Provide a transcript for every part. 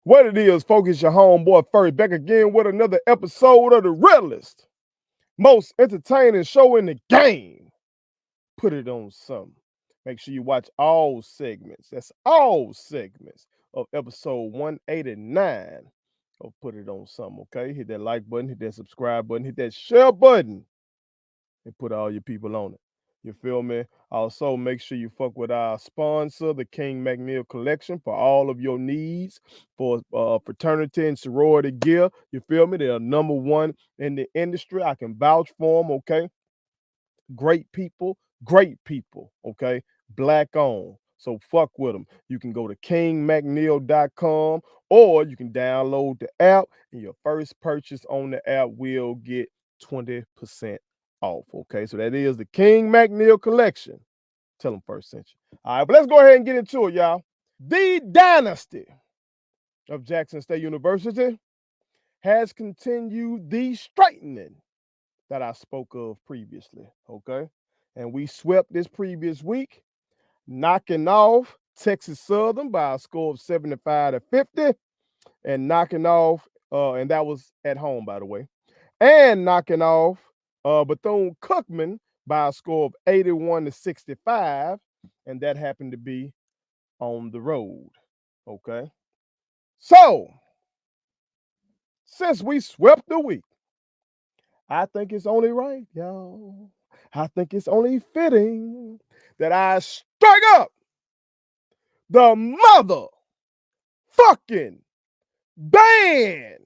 What it is, focus your homeboy first, back again with another episode of the realest, most entertaining show in the game. Put it on something. Make sure you watch all segments. That's all segments of episode 189 of Put It On Something, okay? Hit that like button, hit that subscribe button, hit that share button, and put all your people on it. You feel me? Also, make sure you fuck with our sponsor, the King McNeil Collection, for all of your needs for fraternity and sorority gear. You feel me? They're number one in the industry. I can vouch for them, okay? Great people, okay? Black owned. So fuck with them. You can go to kingmcneil.com or you can download the app, and your first purchase on the app will get 20% off. Okay, so that is the King McNeil Collection. Tell them first sent you. All right, but let's go ahead and get into it, y'all. The Dynasty of Jackson State University has continued the straightening that I spoke of previously. Okay, and we swept this previous week, knocking off Texas Southern by a score of 75-50, and knocking off, and that was at home, by the way, and knocking off Bethune-Cookman by a score of 81-65, and that happened to be on the road. Okay, so since we swept the week, I think it's only right, y'all. I think it's only fitting that I strike up the motherfucking band.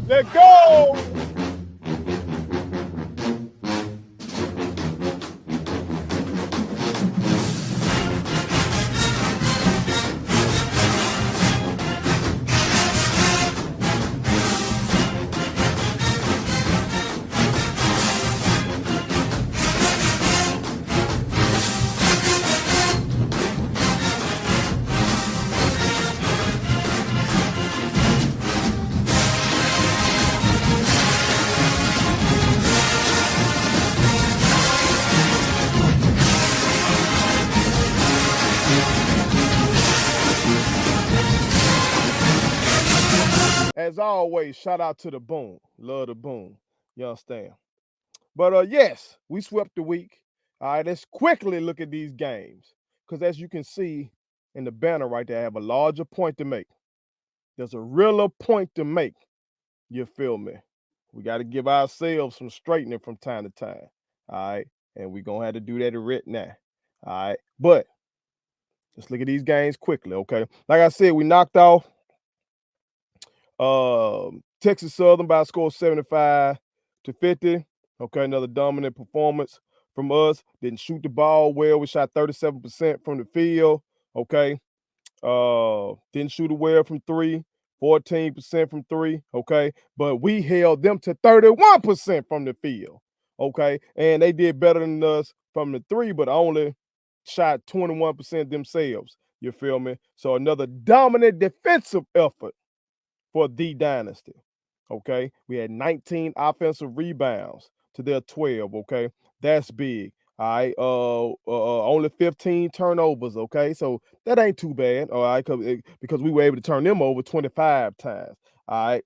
Let's go. As always, shout out to the Boom. Love the Boom. You understand? But yes, we swept the week. All right, let's quickly look at these games. Because as you can see in the banner right there, I have a larger point to make. There's a realer point to make. You feel me? We got to give ourselves some straightening from time to time. All right. And we're going to have to do that right now. All right. But let's look at these games quickly. Okay. Like I said, we knocked off Texas Southern by a score of 75-50. Okay, another dominant performance from us. Didn't shoot the ball well. We shot 37% from the field. Okay. Didn't shoot it well from three, 14% from three. Okay. But we held them to 31% from the field. Okay. And they did better than us from the three, but only shot 21% themselves. You feel me? So another dominant defensive effort for the Dynasty. Okay, we had 19 offensive rebounds to their 12. Okay, that's big. All right, only 15 turnovers. Okay, so that ain't too bad. All right, because we were able to turn them over 25 times. All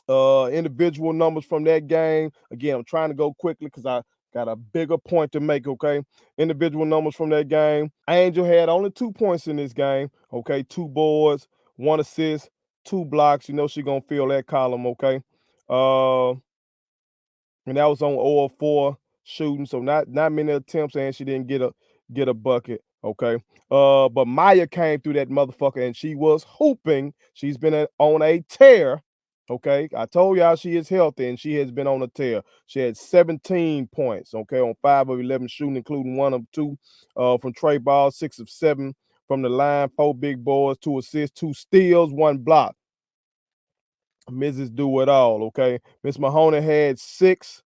right. Individual numbers from that game. Again, I'm trying to go quickly because I got a bigger point to make. Okay, individual numbers from that game. Angel had only 2 points in this game. Okay, 2 boards, 1 assist, 2 blocks. You know she gonna fill that column. Okay, and that was on 0 of 4 shooting, so not many attempts, and she didn't get a bucket. Okay, but Maya came through that motherfucker, and she was hooping. She's been on a tear. Okay, I told y'all she is healthy, and she has been on a tear. She had 17 points. Okay, on 5 of 11 shooting, including 1 of 2 from Trey Ball, 6 of 7 from the line, 4 big boards, 2 assists, 2 steals, 1 block. Mrs. Do It All. Okay, Miss Mahoney had 6.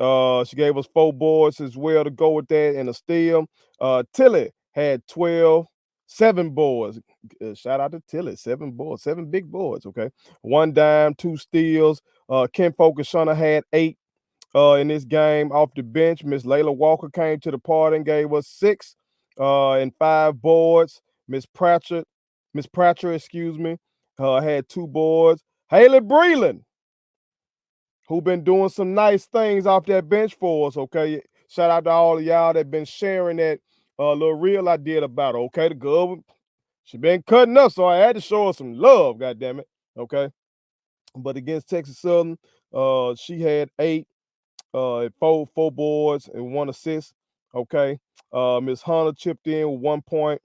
She gave us 4 boards as well to go with that and a steal. Tilly had 12, 7 boards. Shout out to Tilly, 7 boards, 7 big boards. Okay, 1 dime, 2 steals. Ken Focus Shunner had 8. in this game off the bench. Miss Layla Walker came to the party and gave us 6 and 5 boards. Miss Pratchett, excuse me, had 2 boards. Haley Breland, who been doing some nice things off that bench for us, okay? Shout out to all of y'all that been sharing that little reel I did about her, okay? The girl, she been cutting up, so I had to show her some love, goddammit, okay? But against Texas Southern, she had 8, four boards and 1 assist, okay? Miss Hunter chipped in with 1 point,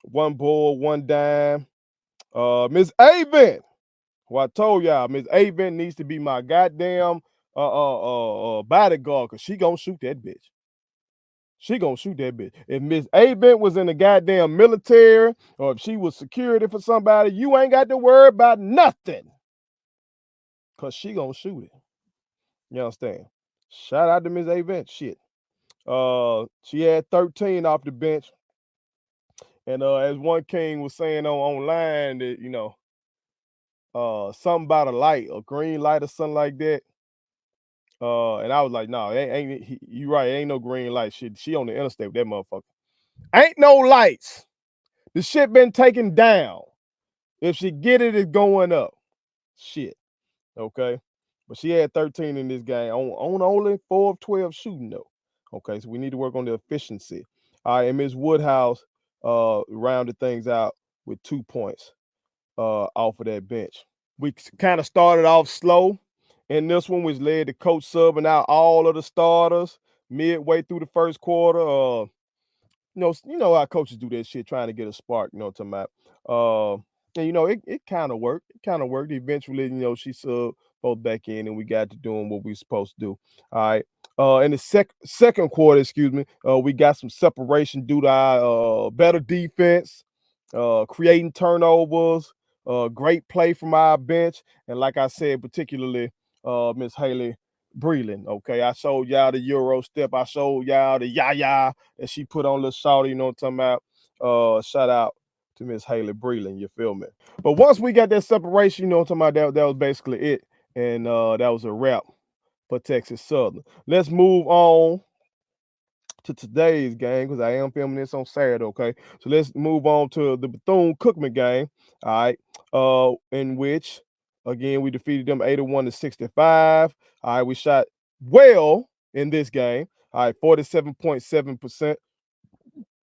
1 board, 1 dime. Miss Avent, who I told y'all, Miss Avent needs to be my goddamn bodyguard, because she gonna shoot that bitch. She gonna shoot that bitch. If Miss Avent was in the goddamn military, or if she was security for somebody, you ain't got to worry about nothing, because she gonna shoot it. You understand? Shout out to Miss Avent. Shit. She had 13 off the bench. And as one king was saying online that, you know, something about a light, a green light or something like that. And I was like, no, you right, ain't no green light. Shit, she on the interstate with that motherfucker. Ain't no lights. The shit been taken down. If she get it, it's going up. Shit. Okay. But she had 13 in this game on only 4 of 12 shooting though. Okay, so we need to work on the efficiency. All right, and Ms. Woodhouse rounded things out with 2 points off of that bench. We kind of started off slow in this one, which led to coach subbing out all of the starters midway through the first quarter. You know how coaches do that shit, trying to get a spark, you know what I'm talking about. And you know, it kind of worked. It kind of worked. Eventually, you know, she subbed both back in and we got to doing what we supposed to do. All right. In the second quarter, excuse me, we got some separation due to our better defense, creating turnovers, great play from our bench, and like I said, particularly Miss Haley Breland. Okay, I showed y'all the Euro step. I showed y'all the yaya that she put on the shawty, you know what I'm talking about. Shout out to Miss Haley Breland, you feel me? But once we got that separation, you know what I'm talking about, that was basically it. And that was a wrap for Texas Southern. Let's move on to today's game, because I am filming this on Saturday, okay? So let's move on to the Bethune-Cookman game, all right, in which, again, we defeated them 81-65. All right, we shot well in this game, all right, 47.7%.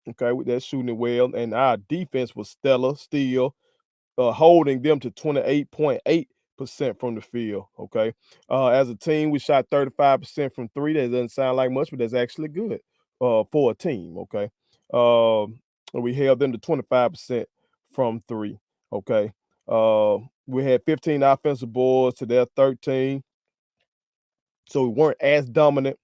Okay, with that shooting it well, and our defense was stellar, still holding them to 28.8% from the field. Okay, as a team, we shot 35% from 3. That doesn't sound like much, but that's actually good for a team. Okay, we held them to 25% from 3. Okay, we had 15 offensive boards to their 13, so we weren't as dominant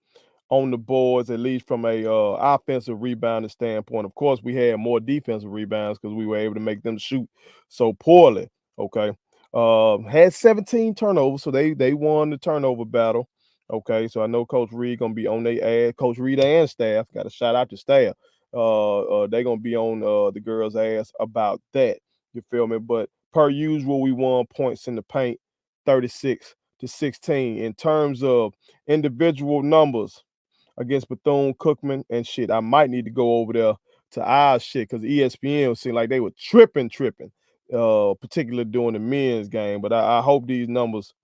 on the boards, at least from a offensive rebounding standpoint. Of course, we had more defensive rebounds because we were able to make them shoot so poorly. Okay, had 17 turnovers, so they won the turnover battle. Okay, so I know Coach Reed gonna be on their ass. Coach Reed and staff, got a shout out to staff. They gonna be on the girls' ass about that. You feel me? But per usual, we won points in the paint, 36-16. In terms of individual numbers against Bethune-Cookman and shit, I might need to go over there to our shit, because ESPN seemed like they were tripping, particularly during the men's game. But I hope these numbers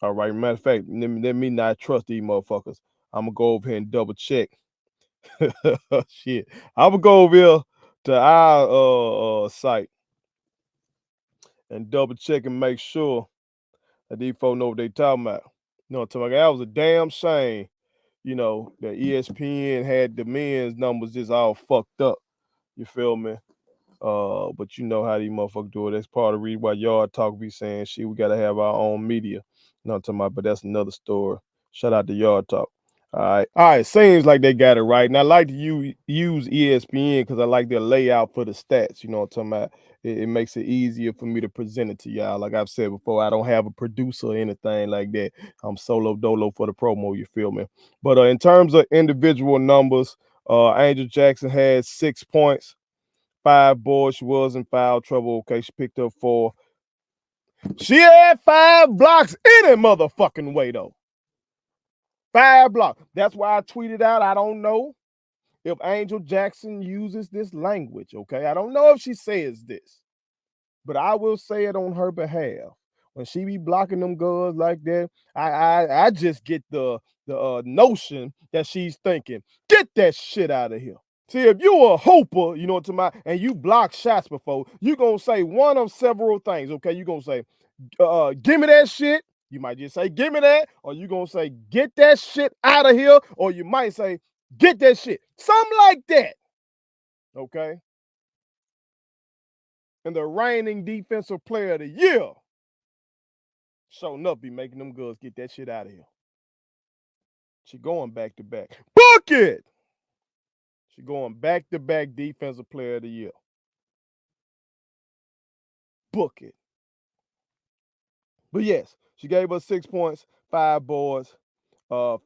are right. Matter of fact, let me not trust these motherfuckers. I'm gonna go over here and double check. Shit, I'm gonna go over here to our site and double check and make sure that these folks know what they talking about. You know what I'm talking about? That was a damn shame, you know, that ESPN had the men's numbers just all fucked up. You feel me? But you know how these motherfuckers do it. That's part of the reason why Yard Talk be saying, shit, we gotta have our own media. You know what I'm talking about? But that's another story. Shout out to Yard Talk. All right. Seems like they got it right. And I like to use ESPN because I like their layout for the stats. You know what I'm talking about? It makes it easier for me to present it to y'all. Like I've said before, I don't have a producer or anything like that. I'm solo dolo for the promo. You feel me? But in terms of individual numbers, Angel Jackson had 6 points, 5 boards. She was in foul trouble. Okay, she picked up 4. She had 5 blocks any motherfucking way though. 5 blocks. That's why I tweeted out, I don't know if Angel Jackson uses this language, okay? I don't know if she says this, but I will say it on her behalf. When she be blocking them girls like that, I just get the notion that she's thinking, get that shit out of here. See, if you a hooper, you know what I'm talking about, and you block shots before, you gonna say one of several things, okay? You gonna say, give me that shit. You might just say, give me that, or you gonna say, get that shit out of here, or you might say, get that shit. Something like that, okay? And the reigning defensive player of the year, sure enough, be making them girls get that shit out of here. She going back to back. Book it! She going back to back defensive player of the year. Book it. But yes, she gave us 6 points, 5 boards, 5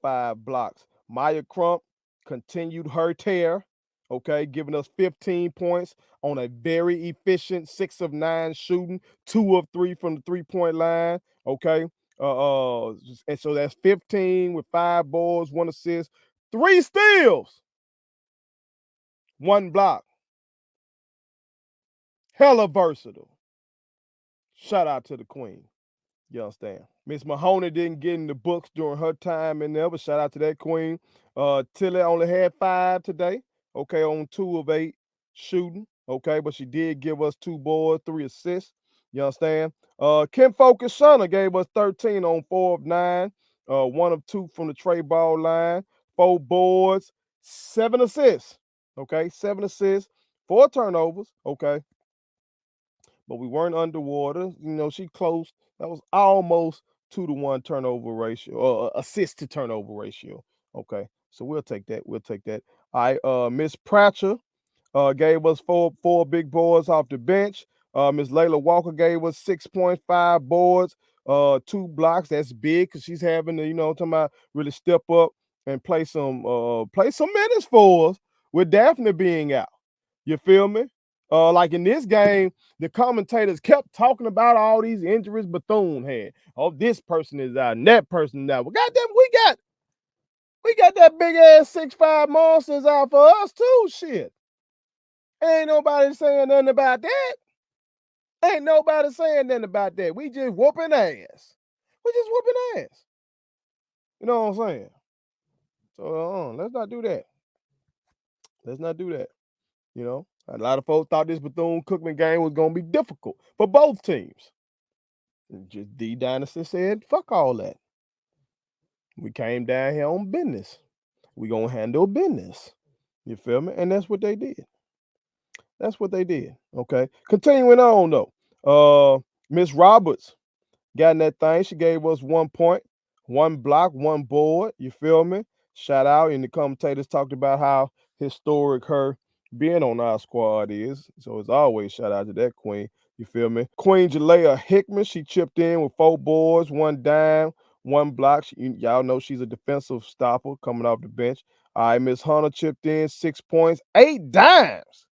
blocks. Maya Crump continued her tear, okay, giving us 15 points on a very efficient 6 of 9 shooting, 2 of 3 from the 3-point line, okay. And so that's 15 with 5 boards, 1 assist, 3 steals, 1 block. Hella versatile. Shout out to the queen. You understand? Miss Mahoney didn't get in the books during her time in there, but shout out to that queen. Tilly only had 5 today, okay, on 2 of 8 shooting, okay, but she did give us 2 boards, 3 assists. You understand? Kim Focus Shunner gave us 13 on 4 of 9, 1 of 2 from the tray ball line, 4 boards, 7 assists, okay, 7 assists, 4 turnovers, okay. But we weren't underwater. You know, she close. That was almost 2-to-1 turnover ratio, or assist to turnover ratio. Okay, so we'll take that. We'll take that. All right, Miss Pratcher gave us four big boards off the bench. Miss Layla Walker gave us 6.5 boards, 2 blocks. That's big because she's having to, you know, talking about really step up and play some minutes for us with Daphne being out. You feel me? Like in this game, the commentators kept talking about all these injuries Bethune had. Oh, this person is out, and that person is out. Well, goddamn, we got that big ass 6'5" monsters out for us too. Shit. Ain't nobody saying nothing about that. Ain't nobody saying nothing about that. We just whooping ass. We just whooping ass. You know what I'm saying? So let's not do that. Let's not do that. You know, a lot of folks thought this Bethune-Cookman game was gonna be difficult for both teams. Just D Dynasty said, fuck all that. We came down here on business. We gonna handle business. You feel me? And that's what they did. That's what they did. Okay. Continuing on though. Miss Roberts got in that thing. She gave us 1 point, 1 block, 1 board. You feel me? Shout out. And the commentators talked about how historic her being on our squad is. So it's always shout out to that queen. You feel me? Queen Jalea Hickman, she chipped in with 4 boards, 1 dime, 1 block. Y'all know she's a defensive stopper coming off the bench. All right, Miss Hunter chipped in 6 points, 8 dimes.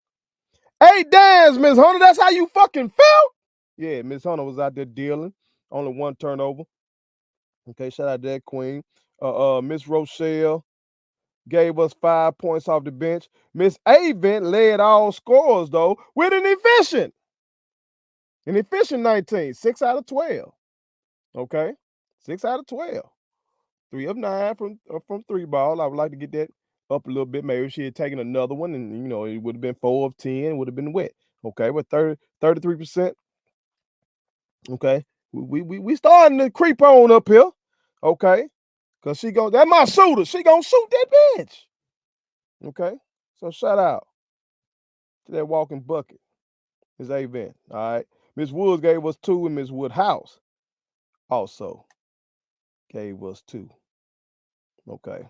8 dimes, Miss Hunter. That's how you fucking felt? Yeah, Miss Hunter was out there dealing. Only 1 turnover. Okay, shout out to that queen. Miss Rochelle gave us 5 points off the bench. Miss Avent led all scorers, though, with an efficient 19, 6 out of 12. Okay, 6 out of 12. 3 of 9 from 3 ball. I would like to get that up a little bit. Maybe she had taken another one, and you know, it would have been 4 of 10, would have been wet. Okay, but 33%. Okay, we starting to creep on up here. Okay, because that's my shooter. She gonna shoot that bitch. Okay, so shout out to that walking bucket. Miss Avent. All right, Miss Woods gave us 2, and Miss Woodhouse also gave us 2. Okay,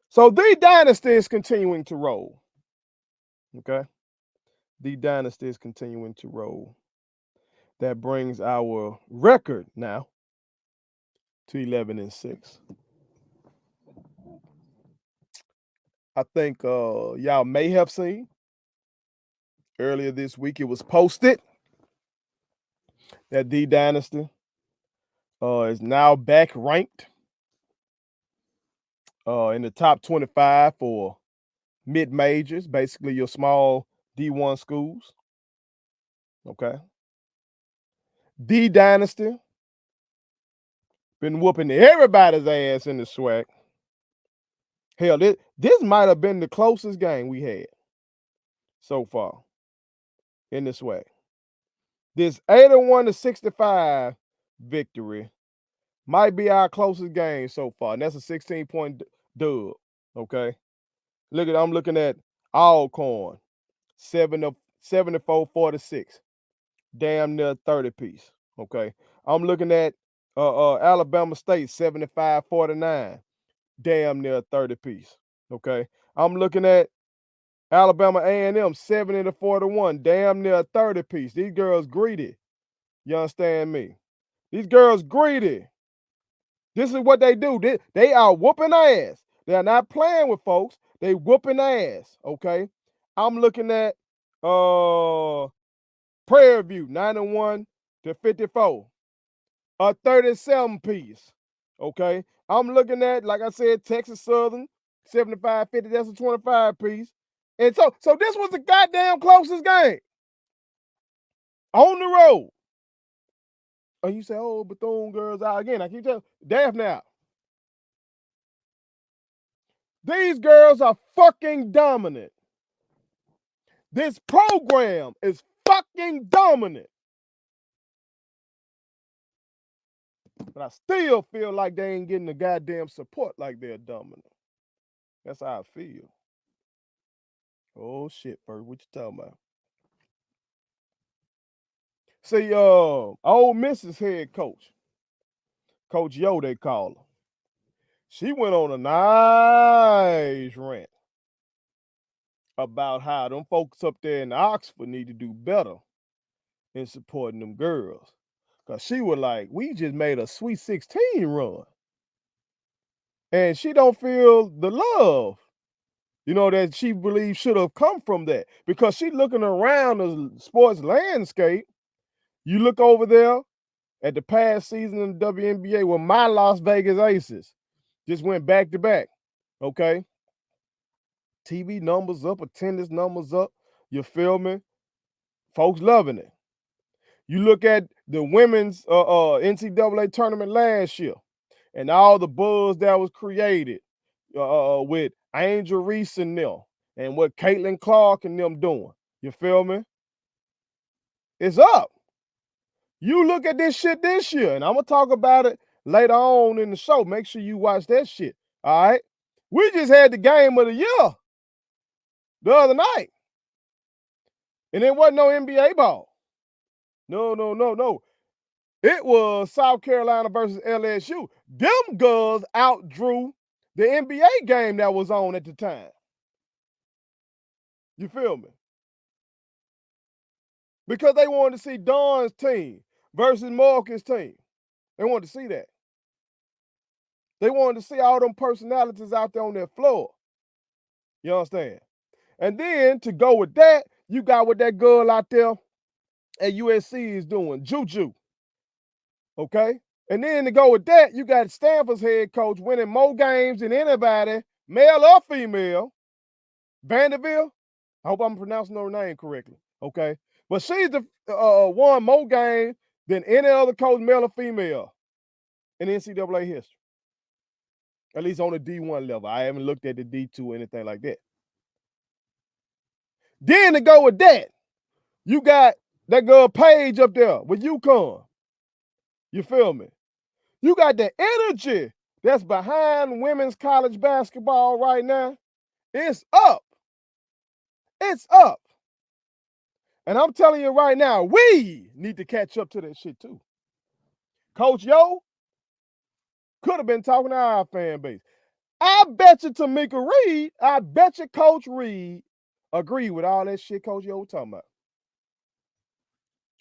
so the Dynasty is continuing to roll. Okay, the Dynasty is continuing to roll. That brings our record now to 11-6. I think y'all may have seen earlier this week it was posted that the Dynasty is now back ranked in the top 25 for mid-majors, basically your small D1 schools. Okay. D Dynasty been whooping everybody's ass in the SWAC. Hell, this might have been the closest game we had so far in the SWAC. This 81-65 victory might be our closest game so far, and that's a 16-point dub. Okay. I'm looking at Alcorn, 74-46, damn near 30 piece. Okay. I'm looking at Alabama State, 75-49, damn near 30 piece. Okay. I'm looking at Alabama A&M, 70-41, damn near 30 piece. These girls greedy. You understand me? These girls greedy. This is what they do. They are whooping ass. They are not playing with folks. They whooping ass. Okay. I'm looking at Prairie View, 91-54, a 37 piece. Okay. I'm looking at, like I said, Texas Southern, 75-50. That's a 25 piece. And so this was the goddamn closest game on the road. And you say, oh, Bethune girls out again. I keep telling you, Daphne out. These girls are fucking dominant. This program is fucking dominant. But I still feel like they ain't getting the goddamn support like they're dominant. That's how I feel. Oh shit, Bert, what you talking about? See, Ole Miss's head coach, Coach Yo, they call her. She went on a nice rant about how them folks up there in Oxford need to do better in supporting them girls. Cause she was like, we just made a Sweet 16 run. And she don't feel the love, that she believes should have come from that. Because she looking around the sports landscape. You look over there at the past season in the WNBA where my Las Vegas Aces just went back to back. Okay. TV numbers up, attendance numbers up. You feel me? Folks loving it. You look at the women's NCAA tournament last year and all the buzz that was created with Angel Reese and them and what Caitlin Clark and them doing. You feel me? It's up. You look at this shit this year, and I'm going to talk about it later on in the show. Make sure you watch that shit, all right? We just had the game of the year the other night, and it wasn't no NBA ball. No. It was South Carolina versus LSU. Them girls outdrew the NBA game that was on at the time. You feel me? Because they wanted to see Dawn's team versus Marcus' team. They wanted to see that. They wanted to see all them personalities out there on that floor. You understand? And then to go with that, you got what that girl out there at USC is doing, Juju. Okay? And then to go with that, you got Stanford's head coach winning more games than anybody, male or female. Vanderbilt. I hope I'm pronouncing her name correctly. Okay? But she's the won more games than any other coach, male or female, in NCAA history. At least on the D1 level. I haven't looked at the D2 or anything like that. Then to go with that, you got that girl Paige up there with UConn. You feel me? You got the energy that's behind women's college basketball right now. It's up. It's up. And I'm telling you right now, we need to catch up to that shit too. Coach Yo could have been talking to our fan base. I bet you Tamika Reed, I bet you Coach Reed agreed with all that shit Coach Yo was talking about.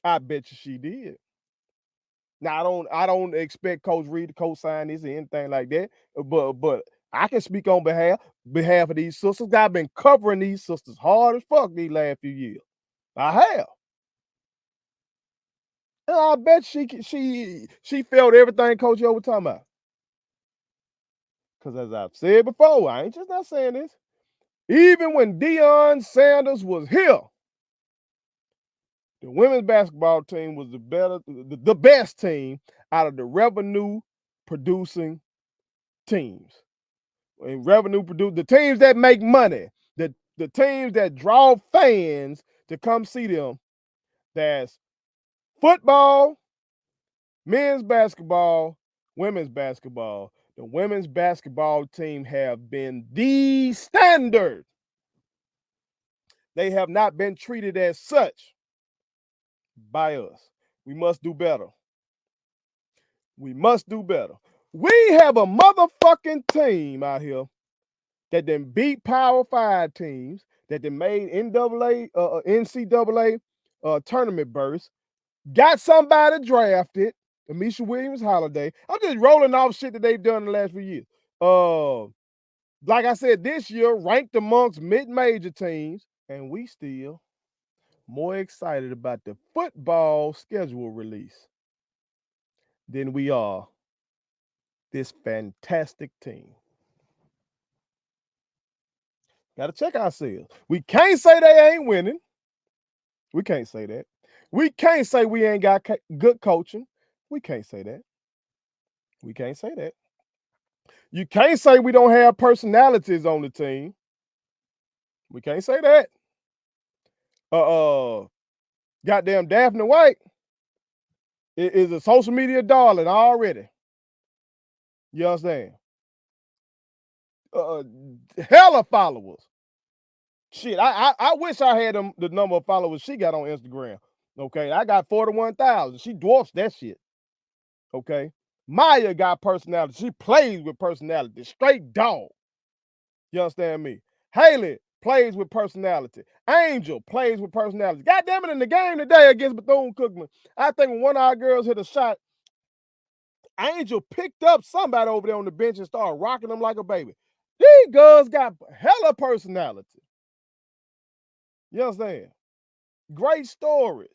I bet you she did. Now I don't expect Coach Reed to co-sign this or anything like that, but I can speak on behalf of these sisters. I've been covering these sisters hard as fuck these last few years. I have. And I bet she felt everything Coach Yo was talking about. Because as I've said before, I ain't just not saying this. Even when Deion Sanders was here, the women's basketball team was the best team out of the revenue producing teams. And the teams that make money, the teams that draw fans to come see them. That's football, men's basketball, women's basketball. The women's basketball team have been the standard. They have not been treated as such by us. We must do better. We must do better. We have a motherfucking team out here that then beat Power 5 teams, that then made NCAA tournament berths, got somebody drafted, Amisha Williams Holiday. I'm just rolling off shit that they've done in the last few years. Like I said, this year ranked amongst mid-major teams, and we still more excited about the football schedule release than we are this fantastic team. Got to check ourselves. We can't say they ain't winning. We can't say that. We can't say we ain't got good coaching. We can't say that. We can't say that. You can't say we don't have personalities on the team. We can't say that. Goddamn Daphne White is a social media darling already. You understand? Hella followers. Shit, I wish I had the number of followers she got on Instagram. Okay, I got 41,000. She dwarfs that shit. Okay, Maya got personality. She plays with personality. Straight dog. You understand me? Haley plays with personality. Angel plays with personality. God damn it, in the game today against Bethune-Cookman, I think when one of our girls hit a shot, Angel picked up somebody over there on the bench and started rocking them like a baby. These girls got hella personality. You understand? Great stories.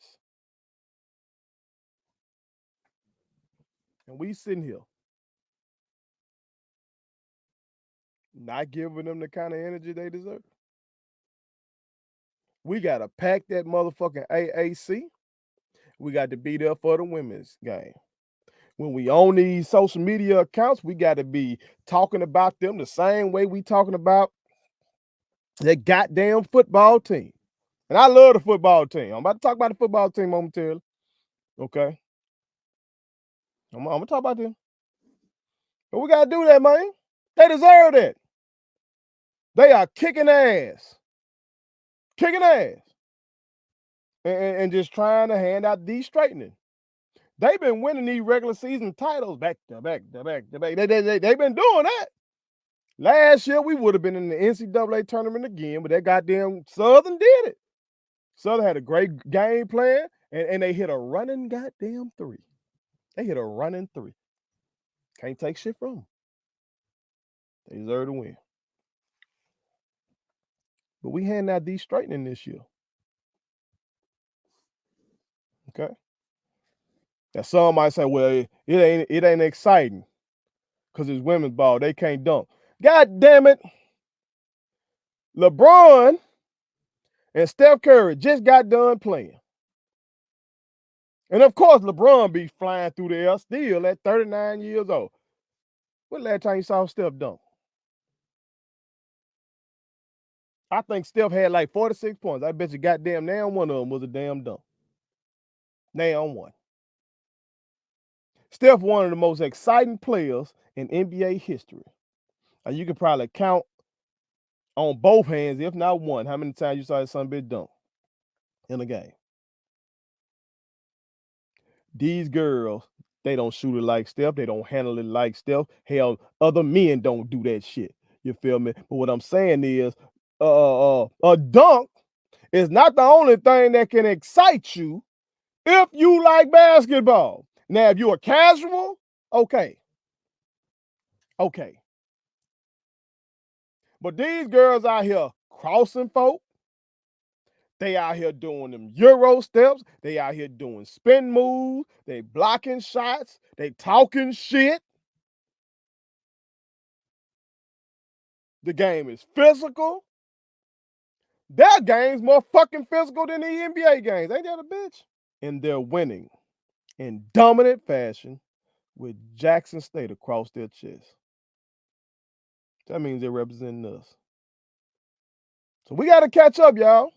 And we sitting here not giving them the kind of energy they deserve. We got to pack that motherfucking AAC. We got to be there for the women's game. When we own these social media accounts, we got to be talking about them the same way we talking about that goddamn football team. And I love the football team. I'm about to talk about the football team momentarily. Okay? I'm going to talk about them. But we got to do that, man. They deserve that. They are kicking ass. Kicking ass. And just trying to hand out these straightening. They've been winning these regular season titles back to back to back to back. They've been doing that. Last year, we would have been in the NCAA tournament again, but that goddamn Southern did it. Southern had a great game plan, and they hit a running goddamn three. They hit a running three. Can't take shit from them. They deserve to win. But we handing out these straightening this year. Okay? Now some might say, well, it ain't exciting because it's women's ball. They can't dunk. God damn it. LeBron and Steph Curry just got done playing. And of course, LeBron be flying through the air still at 39 years old. When the last time you saw Steph dunk? I think Steph had like 46 points. I bet you goddamn now one of them was a damn dunk. Now one. Steph, one of the most exciting players in NBA history. And you can probably count on both hands, if not one, how many times you saw his son bitch dunk in a game. These girls, they don't shoot it like Steph. They don't handle it like Steph. Hell, other men don't do that shit. You feel me? But what I'm saying is, a dunk is not the only thing that can excite you if you like basketball. Now, if you're a casual, okay. Okay. But these girls out here crossing folk. They out here doing them Euro steps. They out here doing spin moves. They blocking shots. They talking shit. The game is physical. Their game's more fucking physical than the NBA games. Ain't that a bitch? And they're winning in dominant fashion with Jackson State across their chest. That means they're representing us. So we got to catch up, y'all.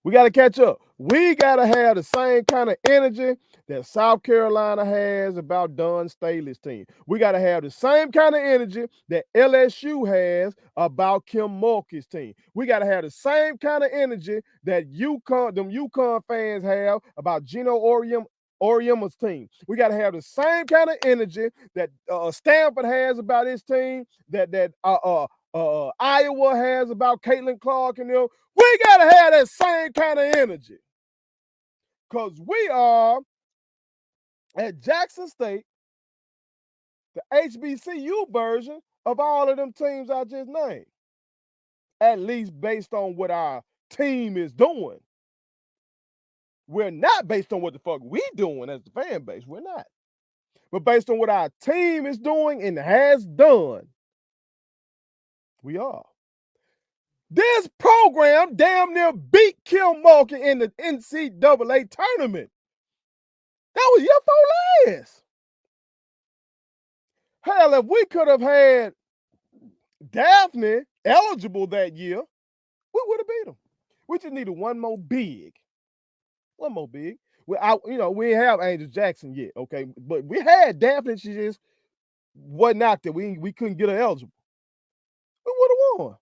We got to catch up. We got to have the same kind of energy that South Carolina has about Don Staley's team. We got to have the same kind of energy that LSU has about Kim Mulkey's team. We got to have the same kind of energy that UConn fans have about Gino Auriemma's team. We got to have the same kind of energy that Stanford has about his team, that Iowa has about Caitlin Clark and them. We got to have that same kind of energy because we are at Jackson State, the HBCU version of all of them teams I just named, at least based on what our team is doing. We're not based on what the fuck we doing as the fan base. We're not. But based on what our team is doing and has done, we are. This program damn near beat Kim Mulkey in the NCAA tournament. That was your fault last. Hell, if we could have had Daphne eligible that year, we would have beat them. We just needed one more big. One more big. We didn't have Angel Jackson yet, okay? But we had Daphne. She just wasn't out there. We couldn't get her eligible. We would have won.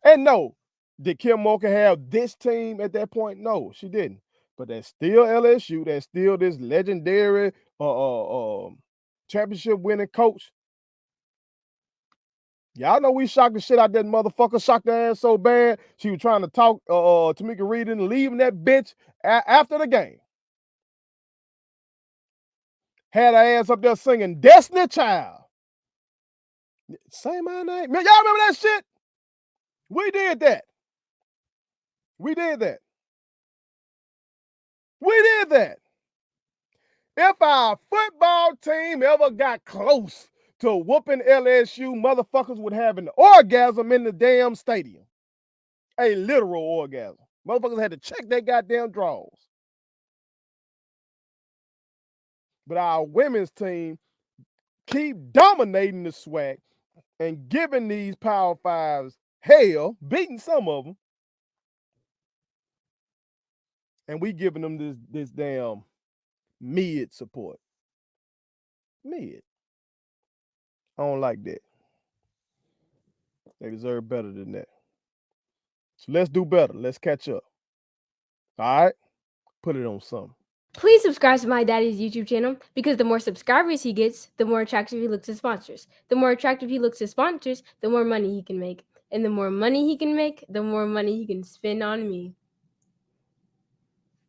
And no, did Kim Mulkey have this team at that point? No, she didn't. But that's still LSU. That's still this legendary championship winning coach. Y'all know we shocked the shit out that motherfucker. Shocked her ass so bad. She was trying to talk Tamika Reed into leaving that bitch after the game. Had her ass up there singing Destiny Child. Say my name. Man, y'all remember that shit? We did that. We did that. We did that. If our football team ever got close to whooping LSU, motherfuckers would have an orgasm in the damn stadium. A literal orgasm. Motherfuckers had to check their goddamn drawers. But our women's team keep dominating the SWAC and giving these Power Fives hell, beating some of them. And we giving them this damn mid support. Mid. I don't like that. They deserve better than that. So let's do better. Let's catch up. All right? Put it on something. Please subscribe to my daddy's YouTube channel because the more subscribers he gets, the more attractive he looks to sponsors. The more attractive he looks to sponsors, the more money he can make. And the more money he can make, the more money he can spend on me.